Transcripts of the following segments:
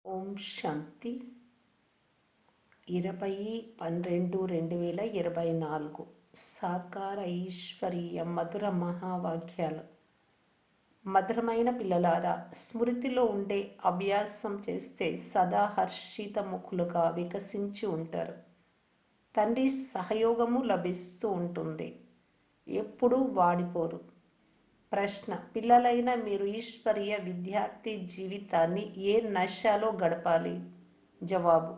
ఓం శాంతి 20/12/2024 సాకార ఈశ్వరీయ మధుర మహావాక్యాలు. మధురమైన పిల్లలారా, స్మృతిలో ఉండే అభ్యాసం చేస్తే సదా హర్షితముఖులుగా వికసించి ఉంటారు. తండ్రి సహయోగము లభిస్తూ ఉంటుంది. ఎప్పుడూ వాడిపోరు. ప్రశ్న: పిల్లలైన మీరు ఈశ్వరీయ విద్యార్థి జీవితాన్ని ఏ నశలో గడపాలి? జవాబు: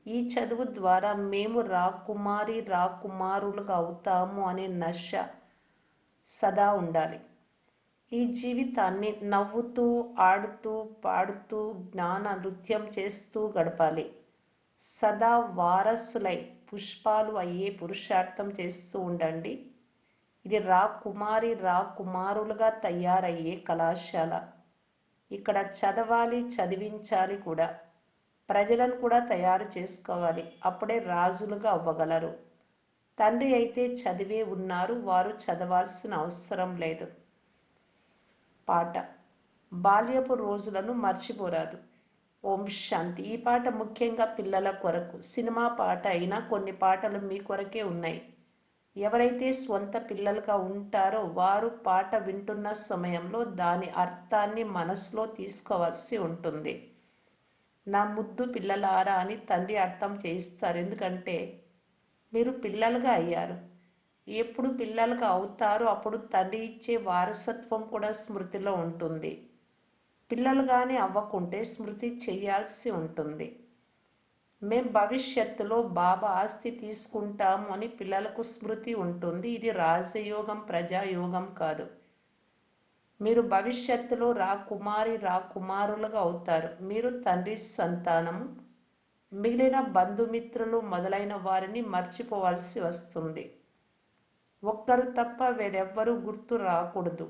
ఈ చదువు ద్వారా మేము రాకుమారి రాకుమారులుగా అవుతాము అనే నశ సదా ఉండాలి. ఈ జీవితాన్ని నవ్వుతూ, ఆడుతూ, పాడుతూ, జ్ఞాన నృత్యం చేస్తూ గడపాలి. సదా వారసులై పుష్పాలు అయ్యే పురుషార్థం చేస్తూ ఉండండి. ఇది రాకుమారి రాకుమారులుగా తయారయ్యే కళాశాల. ఇక్కడ చదవాలి, చదివించాలి కూడా. ప్రజలను కూడా తయారు చేసుకోవాలి. అప్పుడే రాజులుగా అవ్వగలరు. తండ్రి అయితే చదివే ఉన్నారు, వారు చదవాల్సిన అవసరం లేదు. పాట: బాల్యపు రోజులను మర్చిపోరాదు. ఓం శాంతి. ఈ పాట ముఖ్యంగా పిల్లల కొరకు. సినిమా పాట అయినా కొన్ని పాటలు మీ కొరకే ఉన్నాయి. ఎవరైతే స్వంత పిల్లలుగా ఉంటారో వారు పాట వింటున్న సమయంలో దాని అర్థాన్ని మనసులో తీసుకోవాల్సి ఉంటుంది. నా ముద్దు పిల్లలారా అని తండ్రి అర్థం చేయిస్తారు. ఎందుకంటే మీరు పిల్లలుగా అయ్యారు. ఎప్పుడు పిల్లలుగా అవుతారో అప్పుడు తండ్రి ఇచ్చే వారసత్వం కూడా స్మృతిలో ఉంటుంది. పిల్లలుగానే అవ్వకుంటే స్మృతి చేయాల్సి ఉంటుంది. మేం భవిష్యత్తులో బాబా ఆస్తి తీసుకుంటాము అని పిల్లలకు స్మృతి ఉంటుంది. ఇది రాజయోగం, ప్రజాయోగం కాదు. మీరు భవిష్యత్తులో రాకుమారి రాకుమారులుగా అవుతారు. మీరు తండ్రి సంతానము. మిగిలిన బంధుమిత్రులు మొదలైన వారిని మర్చిపోవాల్సి వస్తుంది. ఒక్కరు తప్ప వేరెవ్వరూ గుర్తు రాకూడదు.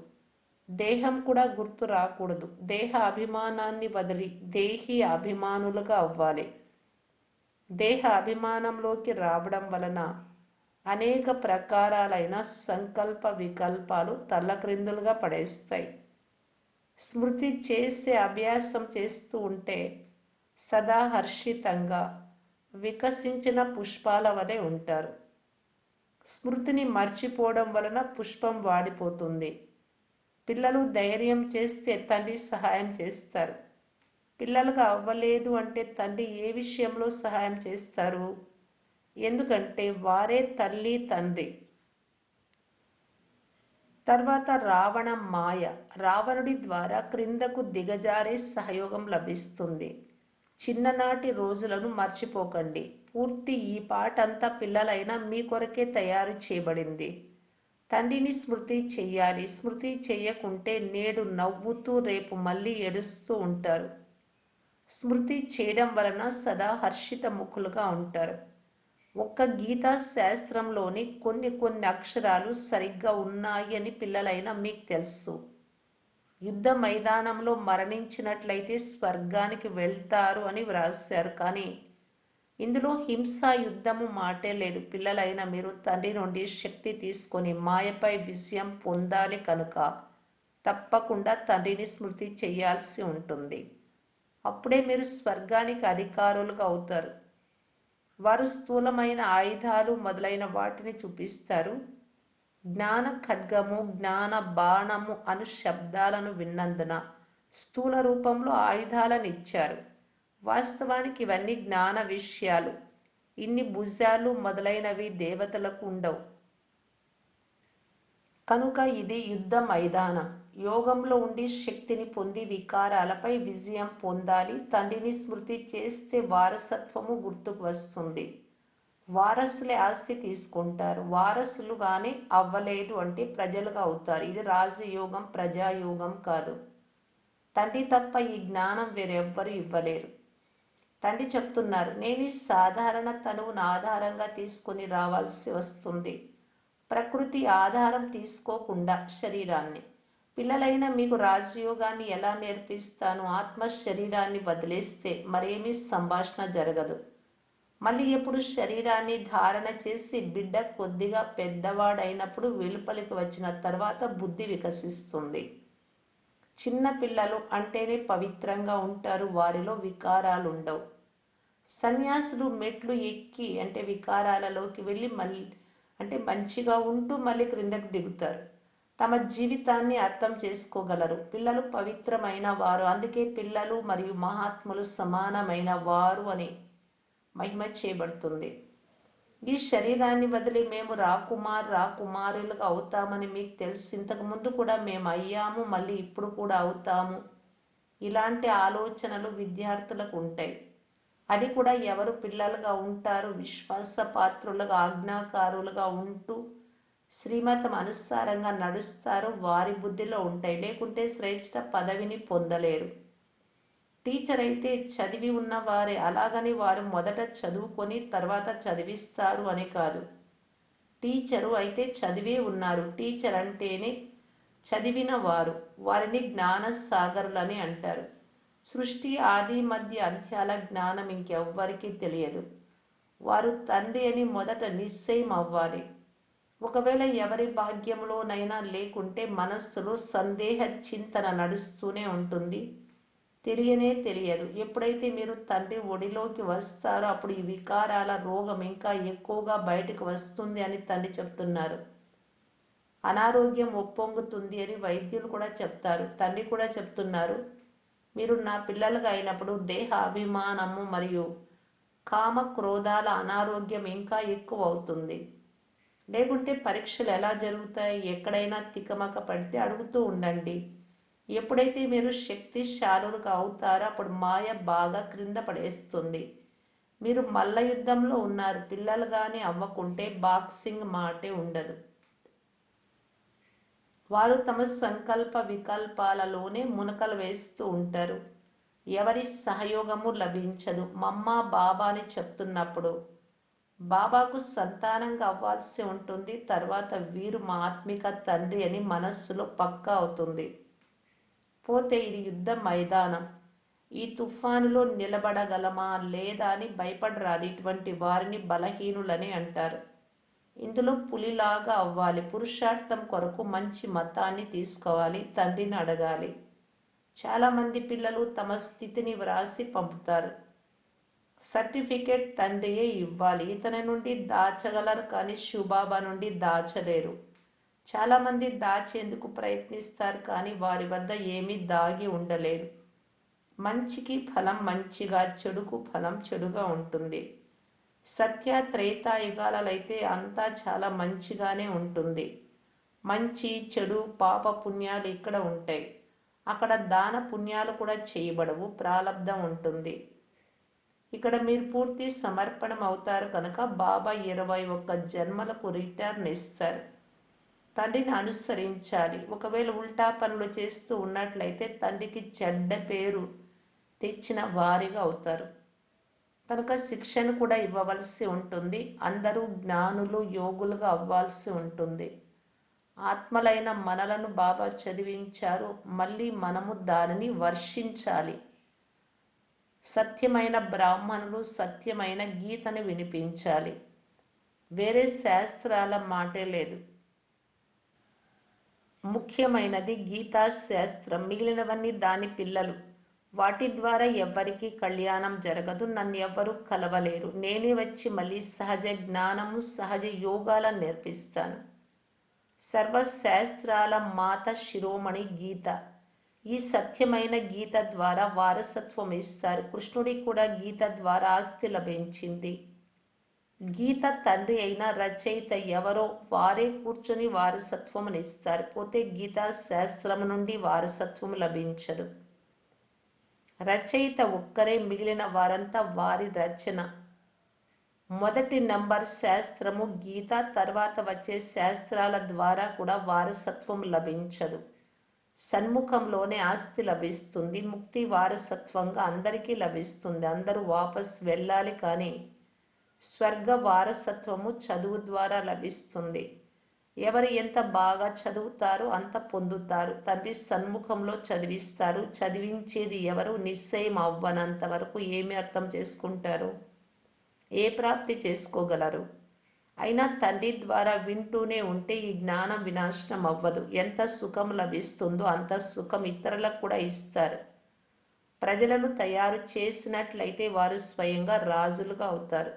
దేహం కూడా గుర్తు రాకూడదు. దేహ అభిమానాన్ని వదిలి దేహి అభిమానులుగా అవ్వాలి. దేహ అభిమానంలోకి రావడం వలన అనేక ప్రకారాలైన సంకల్ప వికల్పాలు తల్లక్రిందులుగా పడేస్తాయి. స్మృతి చేసే అభ్యాసం చేస్తూ ఉంటే సదా హర్షితంగా వికసించిన పుష్పాల వలె ఉంటారు. స్మృతిని మర్చిపోవడం వలన పుష్పం వాడిపోతుంది. పిల్లలు ధైర్యం చేస్తే తండ్రి సహాయం చేస్తారు. పిల్లలుగా అవ్వలేదు అంటే తండ్రి ఏ విషయంలో సహాయం చేస్తారు? ఎందుకంటే వారే తల్లి తండ్రి. తర్వాత రావణ మాయ. రావణుడి ద్వారా క్రిందకు దిగజారే సహయోగం లభిస్తుంది. చిన్ననాటి రోజులను మర్చిపోకండి. పూర్తి ఈ పాట అంతా పిల్లలైనా మీ కొరకే తయారు చేయబడింది. తండ్రిని స్మృతి చెయ్యాలి. స్మృతి చెయ్యకుంటే నేడు నవ్వుతూ రేపు మళ్ళీ ఏడుస్తూ ఉంటారు. స్మృతి చేయడం వలన సదా హర్షిత ముఖులుగా ఉంటారు. ఒక్క గీతా శాస్త్రంలోని కొన్ని అక్షరాలు సరిగ్గా ఉన్నాయి అని పిల్లలైనా మీకు తెలుసు. యుద్ధ మైదానంలో మరణించినట్లయితే స్వర్గానికి వెళ్తారు అని వ్రాశారు. కానీ ఇందులో హింసా యుద్ధము మాటే లేదు. పిల్లలైన మీరు తండ్రి నుండి శక్తి తీసుకొని మాయపై విజయం పొందాలి కనుక తప్పకుండా తండ్రిని స్మృతి చేయాల్సి ఉంటుంది. అప్పుడే మీరు స్వర్గానికి అధికారులుగా అవుతారు. వారు స్థూలమైన ఆయుధాలు మొదలైన వాటిని చూపిస్తారు. జ్ఞాన ఖడ్గము, జ్ఞాన బాణము అను శబ్దాలను విన్నందున స్థూల రూపంలో ఆయుధాలను ఇచ్చారు. వాస్తవానికి ఇవన్నీ జ్ఞాన విషయాలు. ఇన్ని భుజాలు మొదలైనవి దేవతలకు ఉండవు. కనుక ఇది యుద్ధ మైదానం. యోగంలో ఉండి శక్తిని పొంది వికారాలపై విజయం పొందాలి. తండ్రిని స్మృతి చేస్తే వారసత్వము గుర్తుకు వస్తుంది. వారసులే ఆస్తి తీసుకుంటారు. వారసులుగానే అవ్వలేదు అంటే ప్రజలుగా అవుతారు. ఇది రాజయోగం, ప్రజాయోగం కాదు. తండ్రి తప్ప ఈ జ్ఞానం వేరెవ్వరూ ఇవ్వలేరు. తండ్రి చెప్తున్నారు, నేను ఈ సాధారణ తనువును ఆధారంగా తీసుకొని రావాల్సి వస్తుంది. ప్రకృతి ఆధారం తీసుకోకుండా శరీరాన్ని. పిల్లలైన మీకు రాజయోగాన్ని ఎలా నేర్పిస్తాను? ఆత్మ శరీరాన్ని వదిలేస్తే మరేమీ సంభాషణ జరగదు. మళ్ళీ ఎప్పుడు శరీరాన్ని ధారణ చేసి బిడ్డ కొద్దిగా పెద్దవాడైనప్పుడు వెలుపలికి వచ్చిన తర్వాత బుద్ధి వికసిస్తుంది. చిన్న పిల్లలు అంటేనే పవిత్రంగా ఉంటారు, వారిలో వికారాలు ఉండవు. సన్యాసులు మెట్లు ఎక్కి అంటే వికారాలలోకి వెళ్ళి మళ్ళీ అంటే మంచిగా ఉంటూ మళ్ళీ క్రిందకు దిగుతారు. తమ జీవితాన్ని అర్థం చేసుకోగలరు. పిల్లలు పవిత్రమైన వారు, అందుకే పిల్లలు మరియు మహాత్ములు సమానమైన వారు అని మహిమ చేయబడుతుంది. ఈ శరీరాన్ని వదిలి మేము రాకుమారులుగా అవుతామని మీకు తెలుసు. ఇంతకు ముందు కూడా మేము అయ్యాము, మళ్ళీ ఇప్పుడు కూడా అవుతాము. ఇలాంటి ఆలోచనలు విద్యార్థులకు ఉంటాయి. అది కూడా ఎవరు పిల్లలుగా ఉంటారు, విశ్వాసపాత్రులుగా ఆజ్ఞాకారులుగా ఉంటూ శ్రీమతం అనుసారంగా నడుస్తారు, వారి బుద్ధిలో ఉంటాయి. లేకుంటే శ్రేష్ఠ పదవిని పొందలేరు. టీచర్ అయితే చదివి ఉన్నవారే, అలాగని వారు మొదట చదువుకొని తర్వాత చదివిస్తారు అని కాదు. టీచరు అయితే చదివే ఉన్నారు. టీచర్ అంటేనే చదివిన వారు, వారిని జ్ఞాన సాగరులని అంటారు. సృష్టి ఆది మధ్య అంత్యాల జ్ఞానం ఇంకెవ్వరికీ తెలియదు. వారు తండ్రి అని మొదట నిశ్చయం అవ్వాలి. ఒకవేళ ఎవరి భాగ్యంలోనైనా లేకుంటే మనస్సులో సందేహ చింతన నడుస్తూనే ఉంటుంది. తెలియదు. ఎప్పుడైతే మీరు తండ్రి ఒడిలోకి వస్తారో అప్పుడు ఈ వికారాల రోగం ఇంకా ఎక్కువగా బయటకు వస్తుంది అని తండ్రి చెప్తున్నారు. అనారోగ్యం ఒప్పొంగుతుంది అని వైద్యులు కూడా చెప్తారు. తండ్రి కూడా చెప్తున్నారు, మీరు నా పిల్లలుగా అయినప్పుడు దేహ అభిమానము మరియు కామ క్రోధాల అనారోగ్యం ఇంకా ఎక్కువ అవుతుంది. లేకుంటే పరీక్షలు ఎలా జరుగుతాయి? ఎక్కడైనా తికమక పడితే అడుగుతూ ఉండండి. ఎప్పుడైతే మీరు శక్తిశాలులుగా అవుతారో అప్పుడు మాయ బాగా క్రింద పడేస్తుంది. మీరు మల్ల యుద్ధంలో ఉన్నారు. పిల్లలు కానీ అవ్వకుంటే బాక్సింగ్ మాటే ఉండదు. వారు తమ సంకల్ప వికల్పాలలోనే మునకలు వేస్తూ ఉంటారు. ఎవరి సహయోగము లభించదు. మమ్మ బాబా అని చెప్తున్నప్పుడు బాబాకు సంతానంగా అవ్వాల్సి ఉంటుంది. తర్వాత వీరు మా ఆత్మిక తండ్రి అని మనస్సులో పక్కా అవుతుంది. పోతే ఇది యుద్ధ మైదానం. ఈ తుఫానులో నిలబడగలమా లేదా అని భయపడరాదు. ఇటువంటి వారిని బలహీనులని అంటారు. ఇందులో పులిలాగా అవ్వాలి. పురుషార్థం కొరకు మంచి మతాన్ని తీసుకోవాలి, తండ్రిని అడగాలి. చాలామంది పిల్లలు తమ స్థితిని వ్రాసి పంపుతారు. సర్టిఫికేట్ తండ్రియే ఇవ్వాలి. ఇతని నుండి దాచగలరు కానీ శివబాబా నుండి దాచలేరు. చాలామంది దాచేందుకు ప్రయత్నిస్తారు కానీ వారి వద్ద ఏమీ దాగి ఉండలేదు. మంచికి ఫలం మంచిగా, చెడుకు ఫలం చెడుగా ఉంటుంది. సత్య త్రేతాయుగాలైతే అంతా చాలా మంచిగానే ఉంటుంది. మంచి చెడు పాప పుణ్యాలు ఇక్కడ ఉంటాయి. అక్కడ దాన పుణ్యాలు కూడా చేయబడవు, ప్రాలబ్ధం ఉంటుంది. ఇక్కడ మీరు పూర్తి సమర్పణం అవుతారు కనుక బాబా 21 జన్మలకు రిటర్న్ ఇస్తారు. తండ్రిని అనుసరించాలి. ఒకవేళ ఉల్టా పనులు చేస్తూ ఉన్నట్లయితే తండ్రికి చెడ్డ పేరు తెచ్చిన వారిగా అవుతారు. కనుక శిక్షను కూడా ఇవ్వవలసి ఉంటుంది. అందరూ జ్ఞానులు యోగులుగా అవ్వాల్సి ఉంటుంది. ఆత్మలైన మనలను బాబా చదివించారు, మళ్ళీ మనము దానిని వర్షించాలి. సత్యమైన బ్రాహ్మణులు సత్యమైన గీతను వినిపించాలి. వేరే శాస్త్రాల మాటే లేదు. ముఖ్యమైనది గీతా శాస్త్రం, మిగిలినవన్నీ దాని పిల్లలు. వాటి ద్వారా ఎవ్వరికీ కళ్యాణం జరగదు. నన్ను ఎవ్వరూ కలవలేరు. నేనే వచ్చి మళ్ళీ సహజ జ్ఞానము సహజ యోగాలను నేర్పిస్తాను. సర్వశాస్త్రాల మాత శిరోమణి గీత. ఈ సత్యమైన గీత ద్వారా వారసత్వం ఇస్తారు. కృష్ణుడికి కూడా గీత ద్వారా ఆస్తి లభించింది. గీత తండ్రి అయిన రచయిత ఎవరో వారే కూర్చొని వారసత్వమునిస్తారు. పోతే గీతా శాస్త్రము నుండి వారసత్వం లభించదు. రచయిత ఒక్కరే, మిగిలిన వారంతా వారి రచన. మొదటి నంబర్ శాస్త్రము గీత, తర్వాత వచ్చే శాస్త్రాల ద్వారా కూడా వారసత్వం లభించదు. సన్ముఖంలోనే ఆస్తి లభిస్తుంది. ముక్తి వారసత్వంగా అందరికీ లభిస్తుంది. అందరూ వాపస్ వెళ్ళాలి కానీ స్వర్గ వారసత్వము చదువు ద్వారా లభిస్తుంది. ఎవరు ఎంత బాగా చదువుతారో అంత పొందుతారు. తండ్రి సన్ముఖంలో చదివిస్తారు. చదివించేది ఎవరు? నిశ్చయం అవ్వనంత వరకు ఏమి అర్థం చేసుకుంటారు? ఏ ప్రాప్తి చేసుకోగలరు? అయినా తండ్రి ద్వారా వింటూనే ఉంటే ఈ జ్ఞానం వినాశనం అవ్వదు. ఎంత సుఖం లభిస్తుందో అంత సుఖం ఇతరులకు కూడా ఇస్తారు. ప్రజలను తయారు చేసినట్లయితే వారు స్వయంగా రాజులుగా అవుతారు.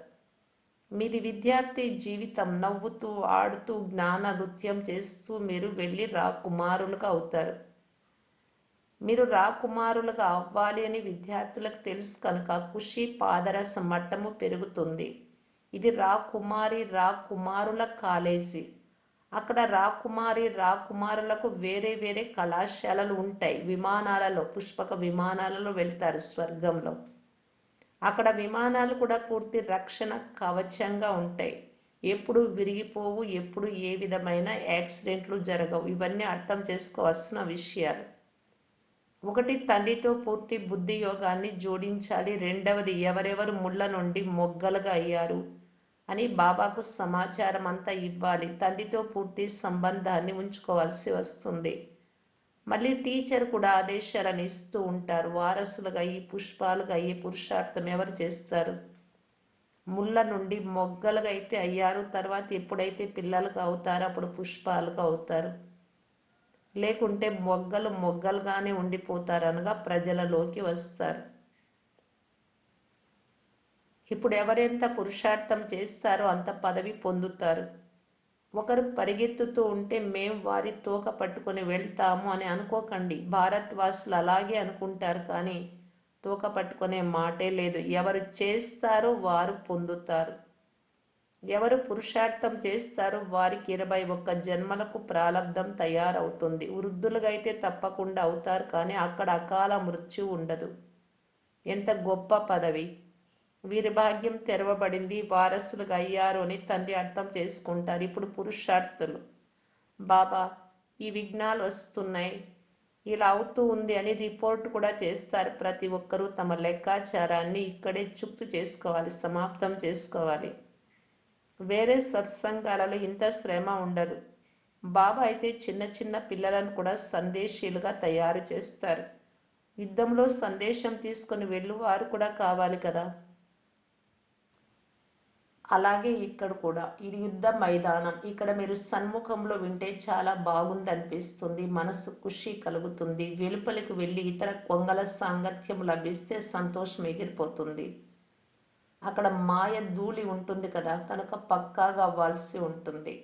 మీది విద్యార్థి జీవితం. నవ్వుతూ ఆడుతూ జ్ఞాన నృత్యం చేస్తూ మీరు వెళ్ళి రాకుమారులుగా అవుతారు. మీరు రాకుమారులుగా అవ్వాలి అని విద్యార్థులకు తెలుసు కనుక ఖుషి పాదరస మట్టము పెరుగుతుంది. ఇది రాకుమారి రాకుమారుల కాలేజీ. అక్కడ రాకుమారి రాకుమారులకు వేరే వేరే కళాశాలలు ఉంటాయి. విమానాలలో పుష్పక విమానాలలో వెళ్తారు స్వర్గంలో. అక్కడ విమానాలు కూడా పూర్తి రక్షణ కవచంగా ఉంటాయి. ఎప్పుడు విరిగిపోవు, ఎప్పుడు ఏ విధమైన యాక్సిడెంట్లు జరగవు. ఇవన్నీ అర్థం చేసుకోవాల్సిన విషయాలు. ఒకటి, తండ్రితో పూర్తి బుద్ధి యోగాన్ని జోడించాలి. రెండవది, ఎవరెవరు ముళ్ళ నుండి మొగ్గలుగా అయ్యారు అని బాబాకు సమాచారం అంతా ఇవ్వాలి. తండ్రితో పూర్తి సంబంధాన్ని ఉంచుకోవాల్సి వస్తుంది. మళ్ళీ టీచర్ కూడా ఆదేశాలను ఇస్తూ ఉంటారు. వారసులుగా ఈ పుష్పాలుగా అయ్యే పురుషార్థం ఎవరు చేస్తారు? ముళ్ళ నుండి మొగ్గలుగా అయితే అయ్యారు, తర్వాత ఎప్పుడైతే పిల్లలుగా అవుతారో అప్పుడు పుష్పాలుగా అవుతారు. లేకుంటే మొగ్గలు మొగ్గలుగానే ఉండిపోతారు, అనగా ప్రజలలోకి వస్తారు. ఇప్పుడు ఎవరెంత పురుషార్థం చేస్తారో అంత పదవి పొందుతారు. ఒకరు పరిగెత్తుతూ ఉంటే మేం వారి తోక పట్టుకొని వెళ్తాము అని అనుకోకండి. భారత్ వాసులు అలాగే అనుకుంటారు, కానీ తోక పట్టుకునే మాటే లేదు. ఎవరు చేస్తారో వారు పొందుతారు. ఎవరు పురుషార్థం చేస్తారో వారికి 21 జన్మలకు ప్రాలబ్ధం తయారవుతుంది. వృద్ధులుగా అయితే తప్పకుండా అవుతారు, కానీ అక్కడ అకాల మృత్యు ఉండదు. ఎంత గొప్ప పదవి! వీరి భాగ్యం తెరవబడింది, వారసులుగా అయ్యారు అని తండ్రి అర్థం చేసుకుంటారు. ఇప్పుడు పురుషార్థులు, బాబా ఈ విఘ్నాలు వస్తున్నాయి, ఇలా అవుతూ ఉంది అని రిపోర్ట్ కూడా చేస్తారు. ప్రతి ఒక్కరూ తమ లెక్కాచారాన్ని ఇక్కడే చుక్తు చేసుకోవాలి, సమాప్తం చేసుకోవాలి. వేరే సత్సంగాలలో ఇంత శ్రమ ఉండదు. బాబా అయితే చిన్న చిన్న పిల్లలను కూడా సందేశీలుగా తయారు చేస్తారు. యుద్ధంలో సందేశం తీసుకొని వెళ్ళువారు కూడా కావాలి కదా. అలాగే ఇక్కడ కూడా ఇది యుద్ధ మైదానం. ఇక్కడ మీరు సన్ముఖంలో వింటే చాలా బాగుంది అనిపిస్తుంది, మనసు ఖుషి కలుగుతుంది. వెలుపలికి వెళ్ళి ఇతర కొంగల సాంగత్యం లభిస్తే సంతోషం ఎగిరిపోతుంది. అక్కడ మాయ ధూళి ఉంటుంది కదా, కనుక పక్కాగా అవ్వాల్సి ఉంటుంది.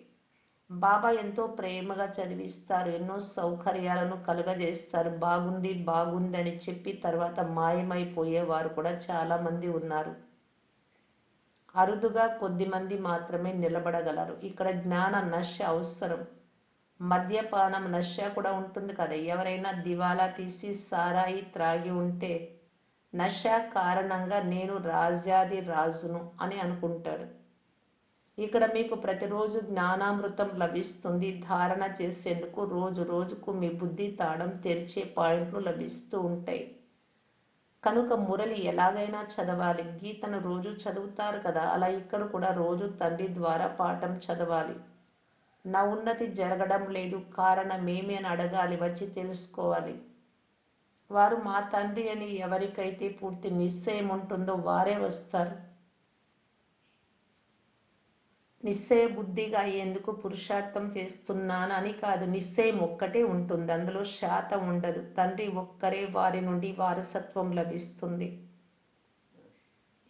బాబా ఎంతో ప్రేమగా చదివిస్తారు, ఎన్నో సౌకర్యాలను కలుగజేస్తారు. బాగుంది బాగుంది అని చెప్పి తర్వాత మాయమైపోయేవారు కూడా చాలామంది ఉన్నారు. అరుదుగా కొద్దిమంది మాత్రమే నిలబడగలరు. ఇక్కడ జ్ఞాన నశ అవసరం. మద్యపానం నశ కూడా ఉంటుంది కదా. ఎవరైనా దివాలా తీసి సారాయి త్రాగి ఉంటే నశ కారణంగా నేను రాజాది రాజును అని అనుకుంటాడు. ఇక్కడ మీకు ప్రతిరోజు జ్ఞానామృతం లభిస్తుంది. ధారణ చేసేందుకు రోజు రోజుకు మీ బుద్ధి తాళం తెరిచే పాయింట్లు లభిస్తూ ఉంటాయి. కనుక మురళి ఎలాగైనా చదవాలి. గీతను రోజు చదువుతారు కదా, అలా ఇక్కడ కూడా రోజు తండ్రి ద్వారా పాఠం చదవాలి. నా ఉన్నతి జరగడం లేదు, కారణమేమి అని అడగాలి, వచ్చి తెలుసుకోవాలి. వారు మా తండ్రి అని ఎవరికైతే పూర్తి నిశ్చయం ఉంటుందో వారే వస్తారు. నిశ్చయ బుద్ధిగా అయ్యేందుకు పురుషార్థం చేస్తున్నాను అని కాదు, నిశ్చయం ఒక్కటే ఉంటుంది, అందులో శాతం ఉండదు. తండ్రి ఒక్కరే, వారి నుండి వారసత్వం లభిస్తుంది.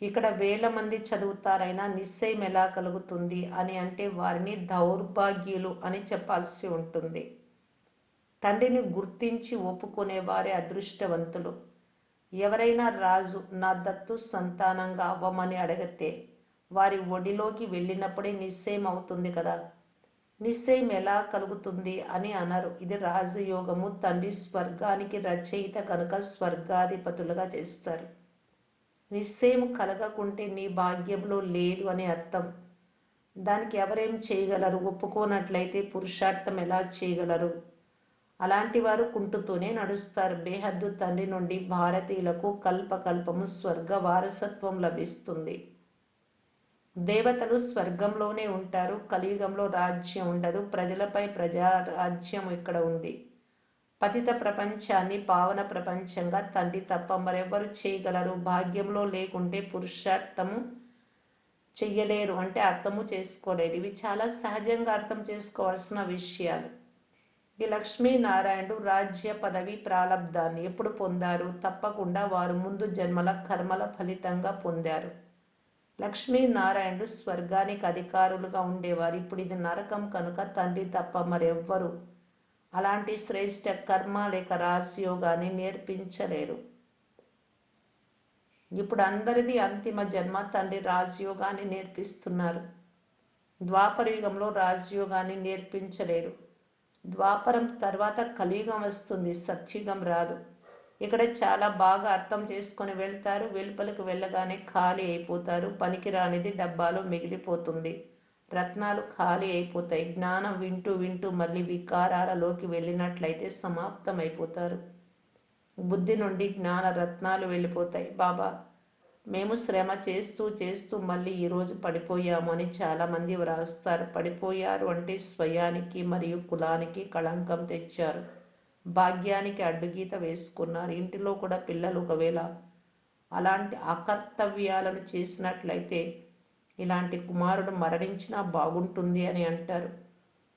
ఇక్కడ వేల మంది చదువుతారైనా నిశ్చయం ఎలా కలుగుతుంది అని అంటే వారిని దౌర్భాగ్యులు అని చెప్పాల్సి ఉంటుంది. తండ్రిని గుర్తించి ఒప్పుకునే వారే అదృష్టవంతులు. ఎవరైనా రాజు నా దత్తు సంతానంగా అవ్వమని అడిగితే వారి ఒడిలోకి వెళ్ళినప్పుడే నిశ్చయం అవుతుంది కదా. నిశ్చయం ఎలా కలుగుతుంది అని అనరు. ఇది రాజయోగము. తండ్రి స్వర్గానికి రచయిత కనుక స్వర్గాధిపతులుగా చేస్తారు. నిశ్చయం కలగకుంటే నీ భాగ్యంలో లేదు అని అర్థం. దానికి ఎవరేం చేయగలరు? ఒప్పుకోనట్లయితే పురుషార్థం ఎలా చేయగలరు? అలాంటి వారు కుంటుతూనే నడుస్తారు. బేహద్దు తండ్రి నుండి భారతీయులకు కల్పకల్పము స్వర్గ వారసత్వం లభిస్తుంది. దేవతలు స్వర్గంలోనే ఉంటారు. కలియుగంలో రాజ్యం ఉండదు. ప్రజలపై ప్రజా రాజ్యం ఇక్కడ ఉంది. పతిత ప్రపంచాన్ని పావన ప్రపంచంగా తండ్రి తప్ప మరెవ్వరు చేయగలరు. భాగ్యంలో లేకుంటే పురుషార్థము చెయ్యలేరు అంటే అర్థము చేసుకోలేరు. ఇవి చాలా సహజంగా అర్థం చేసుకోవాల్సిన విషయాలు. ఈ లక్ష్మీనారాయణుడు రాజ్య పదవి ప్రాలబ్ధాన్ని ఎప్పుడు పొందారు? తప్పకుండా వారు ముందు జన్మల కర్మల ఫలితంగా పొందారు. లక్ష్మీనారాయణుడు స్వర్గానికి అధికారులుగా ఉండేవారు. ఇప్పుడు ఇది నరకం కనుక తండ్రి తప్ప మరెవ్వరు అలాంటి శ్రేష్ఠ కర్మ లేక రాజయోగాన్ని నేర్పించలేరు. ఇప్పుడు అందరిది అంతిమ జన్మ. తండ్రి రాజయోగాన్ని నేర్పిస్తున్నారు. ద్వాపర యుగంలో రాజయోగాన్ని నేర్పించలేరు. ద్వాపరం తర్వాత కలియుగం వస్తుంది, సత్యుగం రాదు. ఇక్కడ చాలా బాగా అర్థం చేసుకొని వెళ్తారు. వెలుపలికి వెళ్ళగానే ఖాళీ అయిపోతారు. పనికిరానిది డబ్బాలో మిగిలిపోతుంది. రత్నాలు ఖాళీ అయిపోతాయి. జ్ఞానం వింటూ వింటూ మళ్ళీ వికారాలలోకి వెళ్ళినట్లయితే సమాప్తం అయిపోతారు. బుద్ధి నుండి జ్ఞాన రత్నాలు వెళ్ళిపోతాయి. బాబా, మేము శ్రమ చేస్తూ చేస్తూ మళ్ళీ ఈరోజు పడిపోయాము అని చాలామంది వ్రాస్తారు. పడిపోయారు అంటే స్వయానికి మరియు కులానికి కళంకం తెచ్చారు. భాగ్యానికి అడ్డుగీత వేసుకున్నారు. ఇంటిలో కూడా పిల్లలు ఒకవేళ అలాంటి అకర్తవ్యాలను చేసినట్లయితే ఇలాంటి కుమారుడు మరణించినా బాగుంటుంది అని అంటారు.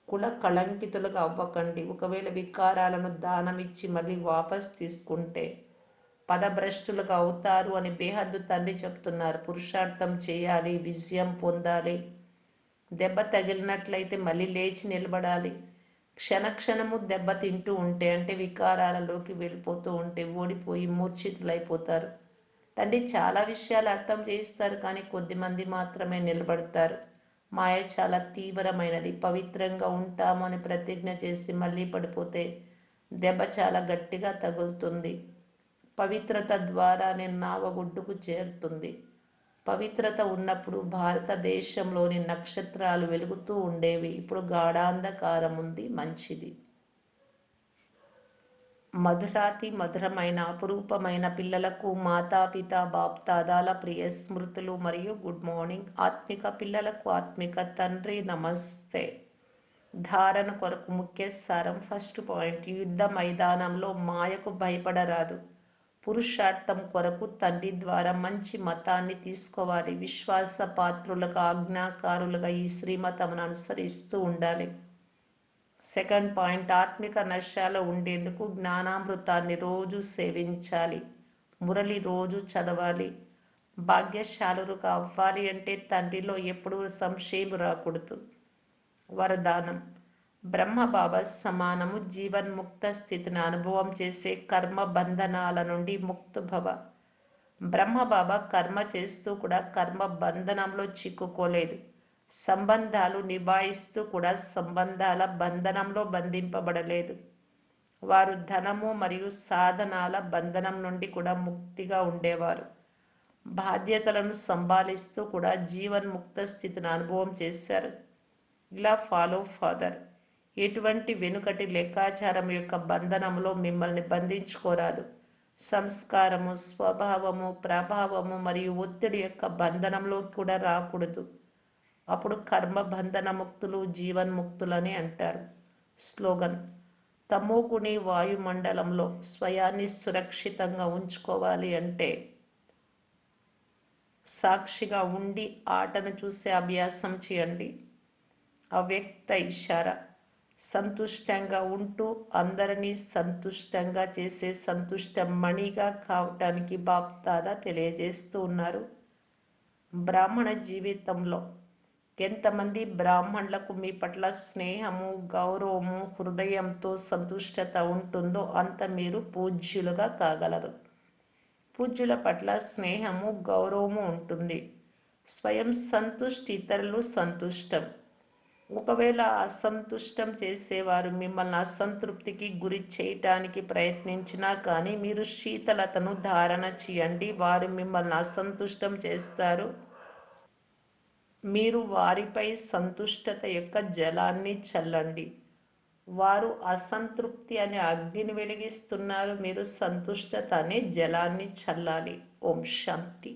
కుల కళంకితులుగా అవ్వకండి. ఒకవేళ వికారాలను దానమిచ్చి మళ్ళీ వాపస్ తీసుకుంటే పదభ్రష్టులుగా అవుతారు అని బేహద్దు తండ్రి చెప్తున్నారు. పురుషార్థం చేయాలి, విజయం పొందాలి. దెబ్బ తగిలినట్లయితే మళ్ళీ లేచి నిలబడాలి. క్షణక్షణము దెబ్బ తింటూ ఉంటే అంటే వికారాలలోకి వెళ్ళిపోతూ ఉంటే ఓడిపోయి మూర్ఛితులైపోతారు. తండ్రి చాలా విషయాలు అర్థం చేయిస్తారు, కానీ కొద్దిమంది మాత్రమే నిలబడతారు. మాయ చాలా తీవ్రమైనది. పవిత్రంగా ఉంటాము అని ప్రతిజ్ఞ చేసి మళ్ళీ పడిపోతే దెబ్బ చాలా గట్టిగా తగులుతుంది. పవిత్రత ద్వారానే నావగొడ్డుకు చేరుతుంది. పవిత్రత ఉన్నప్పుడు భారతదేశంలోని నక్షత్రాలు వెలుగుతూ ఉండేవి. ఇప్పుడు గాఢాంధకారం ఉంది. మంచిది. మధురాతి మధురమైన అపురూపమైన పిల్లలకు మాతాపిత బాప్దాదాల ప్రియ స్మృతులు మరియు గుడ్ మార్నింగ్. ఆత్మిక పిల్లలకు ఆత్మిక తండ్రి నమస్తే. ధారణ కొరకు ముఖ్య సారం. ఫస్ట్ పాయింట్, యుద్ధ మైదానంలో మాయకు భయపడరాదు. పురుషార్థం కొరకు తండ్రి ద్వారా మంచి మతాన్ని తీసుకోవాలి. విశ్వాస పాత్రులుగా ఆజ్ఞాకారులుగా ఈ శ్రీమతమును అనుసరిస్తూ ఉండాలి. సెకండ్ పాయింట్, ఆత్మిక నశాలో ఉండేందుకు జ్ఞానామృతాన్ని రోజు సేవించాలి. మురళి రోజు చదవాలి. భాగ్యశాలురుగా అవ్వాలి అంటే తండ్రిలో ఎప్పుడూ సంశయం రాకూడదు. వరదానం. బ్రహ్మబాబా సమానము. జీవన్ముక్త స్థితిని అనుభవం చేసే కర్మ బంధనాల నుండి ముక్తభవ. బ్రహ్మబాబా కర్మ చేస్తూ కూడా కర్మ బంధనంలో చిక్కుకోలేదు. సంబంధాలు నిభాయిస్తూ కూడా సంబంధాల బంధనంలో బంధింపబడలేదు. వారు ధనము మరియు సాధనాల బంధనం నుండి కూడా ముక్తిగా ఉండేవారు. బాధ్యతలను సంభాలిస్తూ కూడా జీవన్ముక్త స్థితిని అనుభవం చేశారు. ఇలా ఫాలో ఫాదర్. ఎటువంటి వెనుకటి లెక్కాచారం యొక్క బంధనంలో మిమ్మల్ని బంధించుకోరాదు. సంస్కారము, స్వభావము, ప్రభావము మరియు ఒత్తిడి యొక్క బంధనంలో కూడా రాకూడదు. అప్పుడు కర్మ బంధన ముక్తులు, జీవన్ముక్తులని అంటారు. స్లోగన్. తమోగుణి వాయుమండలంలో స్వయాన్ని సురక్షితంగా ఉంచుకోవాలి అంటే సాక్షిగా ఉండి ఆటను చూసే అభ్యాసం చేయండి. అవ్యక్త ఇషారా. సంతుష్టంగా ఉంటూ అందరినీ సంతుష్టంగా చేసే సంతుష్ట మణిగా కావటానికి బాప్దాదా తెలియజేస్తూ ఉన్నారు. బ్రాహ్మణ జీవితంలో ఎంతమంది బ్రాహ్మణులకు మీ పట్ల స్నేహము, గౌరవము, హృదయంతో సంతుష్టత ఉంటుందో అంత మీరు పూజ్యులుగా కాగలరు. పూజ్యుల పట్ల స్నేహము, గౌరవము ఉంటుంది. స్వయం సంతుష్టి, ఇతరులు సంతుష్టం. ఒకవేళ అసంతుష్టం చేసేవారు మిమ్మల్ని అసంతృప్తికి గురి చేయటానికి ప్రయత్నించినా కానీ మీరు శీతలతను ధారణ చేయండి. వారు మిమ్మల్ని అసంతుష్టం చేస్తారు. మీరు వారిపై సంతుష్టత యొక్క జలాన్ని చల్లండి. వారు అసంతృప్తి అనే అగ్నిని వెలిగిస్తున్నారు. మీరు సంతుష్టత అనే జలాన్ని చల్లాలి. ఓం శాంతి.